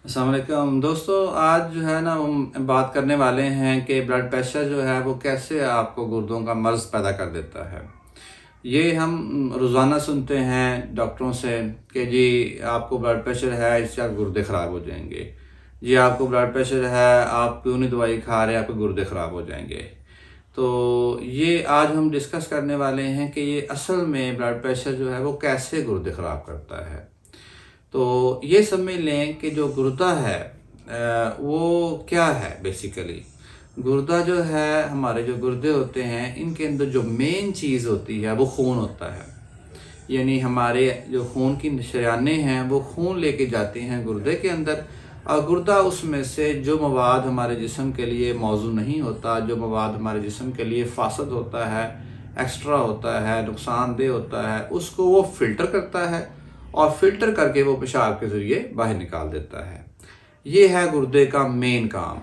अस्सलाम वालेकुम दोस्तों। आज जो है ना हम बात करने वाले हैं कि ब्लड प्रेशर जो है वो कैसे आपको गुर्दों का मर्ज़ पैदा कर देता है। ये हम रोज़ाना सुनते हैं डॉक्टरों से कि जी आपको ब्लड प्रेशर है, इससे आपके गुर्दे ख़राब हो जाएंगे। जी आपको ब्लड प्रेशर है, आप क्यों नहीं दवाई खा रहे, आपके गुर्दे ख़राब हो जाएंगे। तो ये आज हम डिस्कस करने वाले हैं कि ये असल में ब्लड प्रेशर जो है वो कैसे गुर्दे ख़राब करता है। तो ये समझ लें कि जो गुर्दा है वो क्या है बेसिकली। गुर्दा जो है, हमारे जो गुर्दे होते हैं इनके अंदर जो मेन चीज़ होती है वो खून होता है। यानी हमारे जो खून की शरेयानें हैं वो खून लेके जाती हैं गुर्दे के अंदर, और गुर्दा उसमें से जो मवाद हमारे जिस्म के लिए मौजू नहीं होता, जो मवाद हमारे जिस्म के लिए फासद होता है, एक्स्ट्रा होता है, नुकसानदेह होता है, उसको वो फ़िल्टर करता है और फ़िल्टर करके वो पेशाब के ज़रिए बाहर निकाल देता है। ये है गुर्दे का मेन काम।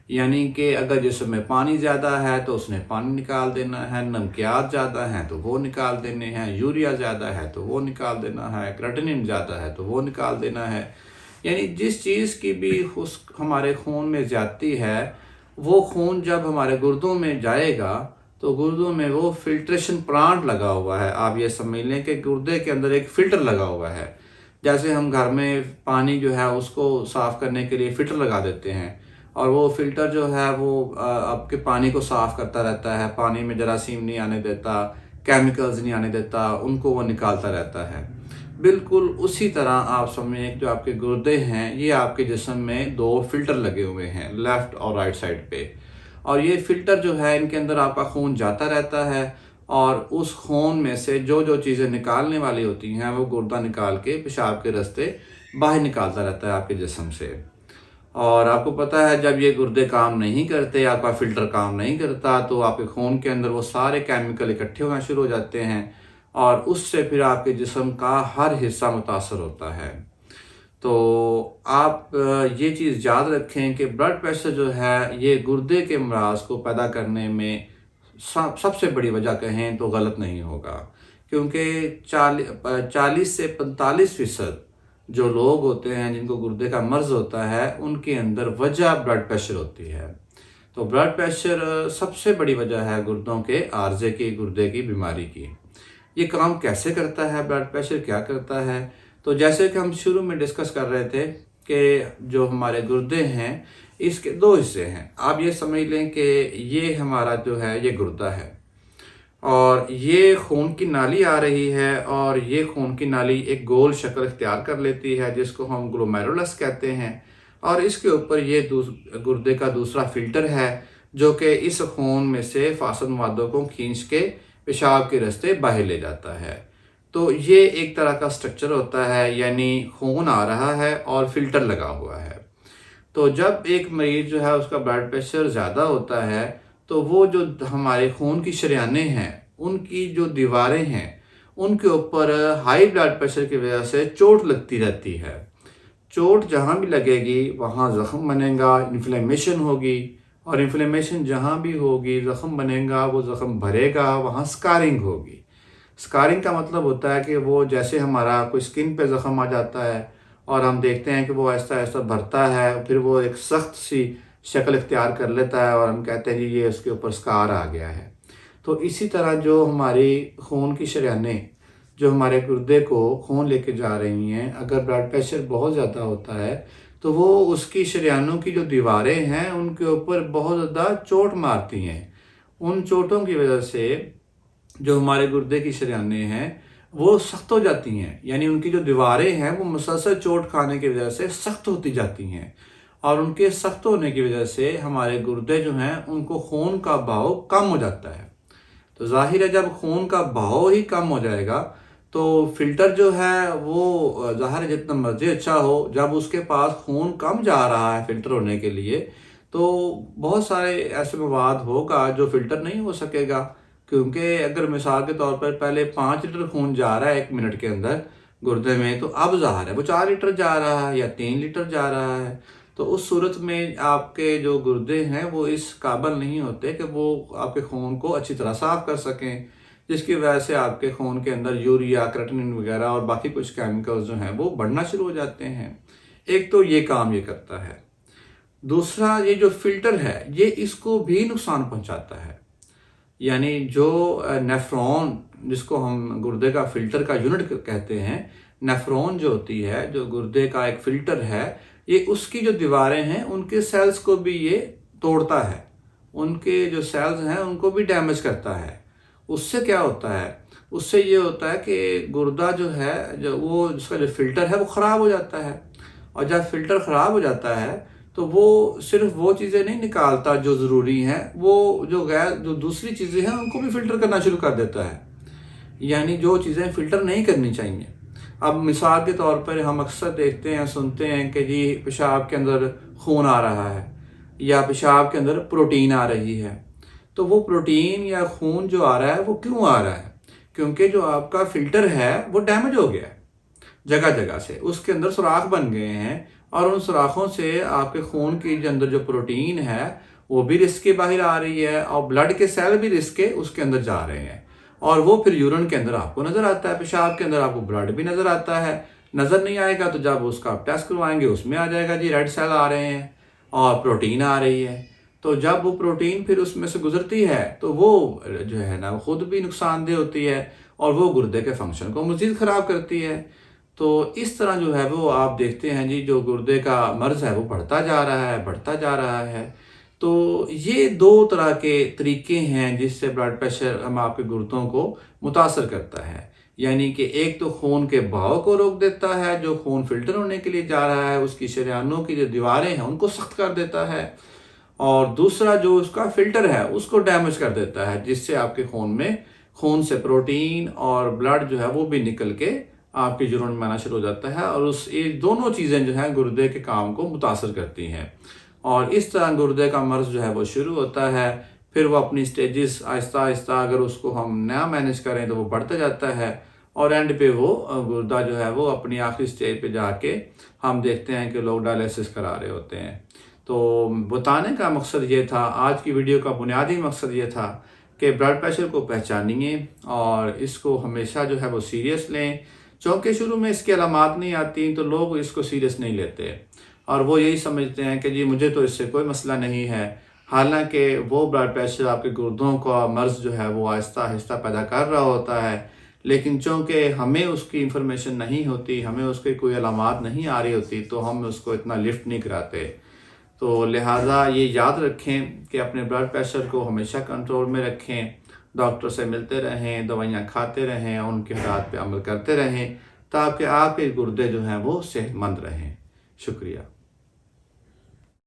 यानी कि अगर जिस्म में पानी ज़्यादा है तो उसने पानी निकाल देना है, नमकियात ज़्यादा हैं तो वो निकाल देने हैं, यूरिया ज़्यादा है तो वो निकाल देना है, क्रेटिनिन ज़्यादा है तो वो निकाल देना है। यानी जिस चीज़ की भी उस हमारे खून में ज़्यादती है, वो खून जब हमारे गुर्दों में जाएगा तो गुर्दों में वो फिल्ट्रेशन प्लांट लगा हुआ है। आप ये समझ लें कि गुर्दे के अंदर एक फ़िल्टर लगा हुआ है। जैसे हम घर में पानी जो है उसको साफ़ करने के लिए फ़िल्टर लगा देते हैं, और वो फ़िल्टर जो है वो आपके पानी को साफ़ करता रहता है, पानी में जरासीम नहीं आने देता, केमिकल्स नहीं आने देता, उनको वो निकालता रहता है। बिल्कुल उसी तरह आप समझें जो आपके गुर्दे हैं, ये आपके जिस्म में 2 फ़िल्टर लगे हुए हैं, लेफ़्ट और राइट साइड पे। और ये फ़िल्टर जो है, इनके अंदर आपका खून जाता रहता है, और उस खून में से जो चीज़ें निकालने वाली होती हैं वो गुर्दा निकाल के पेशाब के रास्ते बाहर निकालता रहता है आपके जिस्म से। और आपको पता है जब ये गुर्दे काम नहीं करते, आपका फ़िल्टर काम नहीं करता, तो आपके खून के अंदर वो सारे केमिकल इकट्ठे होना शुरू हो जाते हैं, और उससे फिर आपके जिस्म का हर हिस्सा मुतासर होता है। तो आप ये चीज़ याद रखें कि ब्लड प्रेशर जो है ये गुर्दे के अमराज को पैदा करने में सबसे बड़ी वजह कहें तो गलत नहीं होगा, क्योंकि 40 से 45% जो लोग होते हैं जिनको गुर्दे का मर्ज़ होता है उनके अंदर वजह ब्लड प्रेशर होती है। तो ब्लड प्रेशर सबसे बड़ी वजह है गुर्दों के आर्जे की, गुर्दे की बीमारी की। ये काम कैसे करता है, ब्लड प्रेशर क्या करता है? तो जैसे कि हम शुरू में डिस्कस कर रहे थे कि जो हमारे गुर्दे हैं इसके 2 हिस्से हैं। आप ये समझ लें कि ये हमारा जो है ये गुर्दा है, और ये खून की नाली आ रही है, और ये खून की नाली एक गोल शक्ल इख्तियार कर लेती है जिसको हम ग्लोमेरुलस कहते हैं। और इसके ऊपर ये गुर्दे का दूसरा फ़िल्टर है जो कि इस खून में से फासद मवादों को खींच के पेशाब के रास्ते बाहर ले जाता है। तो ये एक तरह का स्ट्रक्चर होता है, यानी खून आ रहा है और फ़िल्टर लगा हुआ है। तो जब एक मरीज़ जो है उसका ब्लड प्रेशर ज़्यादा होता है, तो वो जो हमारे खून की शरेयानें हैं, उनकी जो दीवारें हैं, उनके ऊपर हाई ब्लड प्रेशर की वजह से चोट लगती रहती है। चोट जहाँ भी लगेगी वहाँ ज़ख्म बनेगा, इन्फ्लेमेशन होगी, और इन्फ्लेमेशन जहाँ भी होगी, ज़ख्म बनेगा, वो ज़ख्म भरेगा, वहाँ स्कारिंग होगी। स्कारिंग का मतलब होता है कि वो जैसे हमारा कोई स्किन पे ज़ख्म आ जाता है और हम देखते हैं कि वो ऐसा-ऐसा भरता है, फिर वो एक सख्त सी शक्ल इख्तियार कर लेता है और हम कहते हैं जी ये उसके ऊपर स्कार आ गया है। तो इसी तरह जो हमारी खून की शरेयानें जो हमारे गुर्दे को खून लेके जा रही हैं, अगर ब्लड प्रेशर बहुत ज़्यादा होता है तो वो उसकी शरेयानों की जो दीवारें हैं उनके ऊपर बहुत ज़्यादा चोट मारती हैं। उन चोटों की वजह से जो हमारे गुर्दे की शरेयानें हैं वो सख्त हो जाती हैं, यानी उनकी जो दीवारें हैं वो मुसलसल चोट खाने की वजह से सख्त होती जाती हैं, और उनके सख्त होने की वजह से हमारे गुर्दे जो हैं उनको खून का बहाव कम हो जाता है। तो ज़ाहिर है जब खून का बहाव ही कम हो जाएगा तो फ़िल्टर जो है वो ज़ाहिर है जितना मर्ज़ी अच्छा हो, जब उसके पास खून कम जा रहा है फ़िल्टर होने के लिए, तो बहुत सारे ऐसे मवाद होगा जो फ़िल्टर नहीं हो सकेगा। क्योंकि अगर मिसाल के तौर पर पहले 5 लीटर खून जा रहा है 1 मिनट के अंदर गुर्दे में, तो अब ज़ाहिर है वो 4 लीटर जा रहा है या 3 लीटर जा रहा है। तो उस सूरत में आपके जो गुर्दे हैं वो इस काबिल नहीं होते कि वो आपके खून को अच्छी तरह साफ़ कर सकें, जिसकी वजह से आपके खून के अंदर यूरिया, क्रेटिनिन वगैरह और बाकी कुछ केमिकल्स जो हैं वो बढ़ना शुरू हो जाते हैं। एक तो ये काम ये करता है। दूसरा, ये जो फिल्टर है ये इसको भी नुकसान पहुंचाता है। यानी जो नेफ्रॉन, जिसको हम गुर्दे का फिल्टर का यूनिट कहते हैं, नेफ्रॉन जो होती है, जो गुर्दे का एक फिल्टर है, ये उसकी जो दीवारें हैं उनके सेल्स को भी ये तोड़ता है, उनके जो सेल्स हैं उनको भी डैमेज करता है। उससे क्या होता है, उससे ये होता है कि गुर्दा जो है, जो वो जिसका जो फिल्टर है वो ख़राब हो जाता है। और जब फिल्टर ख़राब हो जाता है तो वो सिर्फ वो चीज़ें नहीं निकालता जो ज़रूरी हैं, वो जो दूसरी चीज़ें हैं उनको भी फ़िल्टर करना शुरू कर देता है। यानी जो चीज़ें फ़िल्टर नहीं करनी चाहिए। अब मिसाल के तौर पर हम अक्सर देखते हैं, सुनते हैं कि जी पेशाब के अंदर खून आ रहा है या पेशाब के अंदर प्रोटीन आ रही है। तो वो प्रोटीन या खून जो आ रहा है वो क्यों आ रहा है? क्योंकि जो आपका फ़िल्टर है वो डैमेज हो गया है जगह जगह से, उसके अंदर सुराख बन गए हैं और उन सुराखों से आपके खून के अंदर जो प्रोटीन है वो भी रिस्क के बाहर आ रही है और ब्लड के सेल भी रिस्क के उसके अंदर जा रहे हैं और वो फिर यूरिन के अंदर आपको नजर आता है, पेशाब के अंदर आपको ब्लड भी नजर आता है। नजर नहीं आएगा तो जब उसका आप टेस्ट करवाएंगे उसमें आ जाएगा जी रेड सेल आ रहे हैं और प्रोटीन आ रही है। तो जब वो प्रोटीन फिर उसमें से गुजरती है तो वो जो है ना वो खुद भी नुकसानदेह होती है और वो गुर्दे के फंक्शन को मजीद ख़राब करती है। तो इस तरह जो है वो आप देखते हैं जी, जो गुर्दे का मर्ज़ है वो बढ़ता जा रहा है, बढ़ता जा रहा है। तो ये दो तरह के तरीके हैं जिससे ब्लड प्रेशर हम आपके गुर्दों को मुतासर करता है। यानी कि एक तो खून के बहाव को रोक देता है, जो खून फिल्टर होने के लिए जा रहा है उसकी शरीयानों की जो दीवारें हैं उनको सख्त कर देता है, और दूसरा जो उसका फिल्टर है उसको डैमेज कर देता है, जिससे आपके खून से प्रोटीन और ब्लड जो है वो भी निकल के आपके यूरिन में आना शुरू हो जाता है और ये दोनों चीज़ें जो हैं गुर्दे के काम को मुतासर करती हैं। और इस तरह गुर्दे का मर्ज़ जो है वो शुरू होता है, फिर वो अपनी स्टेजेस आहिस्ता आहिस्ता अगर उसको हम ना मैनेज करें तो वो बढ़ता जाता है और एंड पे वो गुर्दा जो है वो अपनी आखिरी स्टेज पे जाके हम देखते हैं कि लोग डायलिसिस करा रहे होते हैं। तो बताने का मकसद ये था, आज की वीडियो का बुनियादी मकसद ये था कि ब्लड प्रेशर को पहचानिए और इसको हमेशा जो है वो सीरियस लें। चूँकि शुरू में इसकी अलामात नहीं आती तो लोग इसको सीरियस नहीं लेते और वो यही समझते हैं कि जी मुझे तो इससे कोई मसला नहीं है, हालांकि वो ब्लड प्रेशर आपके गुर्दों का मर्ज़ जो है वो आहिस्ता आहिस्ता पैदा कर रहा होता है। लेकिन चूँकि हमें उसकी इंफॉर्मेशन नहीं होती, हमें उसकी कोई अलामात नहीं आ रही होती, तो हम उसको इतना लिफ्ट नहीं कराते। तो लिहाजा ये याद रखें कि अपने ब्लड प्रेशर को हमेशा कंट्रोल में रखें, डॉक्टर से मिलते रहें, दवाइयाँ खाते रहें, उनके हिदायत पे अमल करते रहें ताकि आपके गुर्दे जो हैं वो सेहतमंद रहें। शुक्रिया।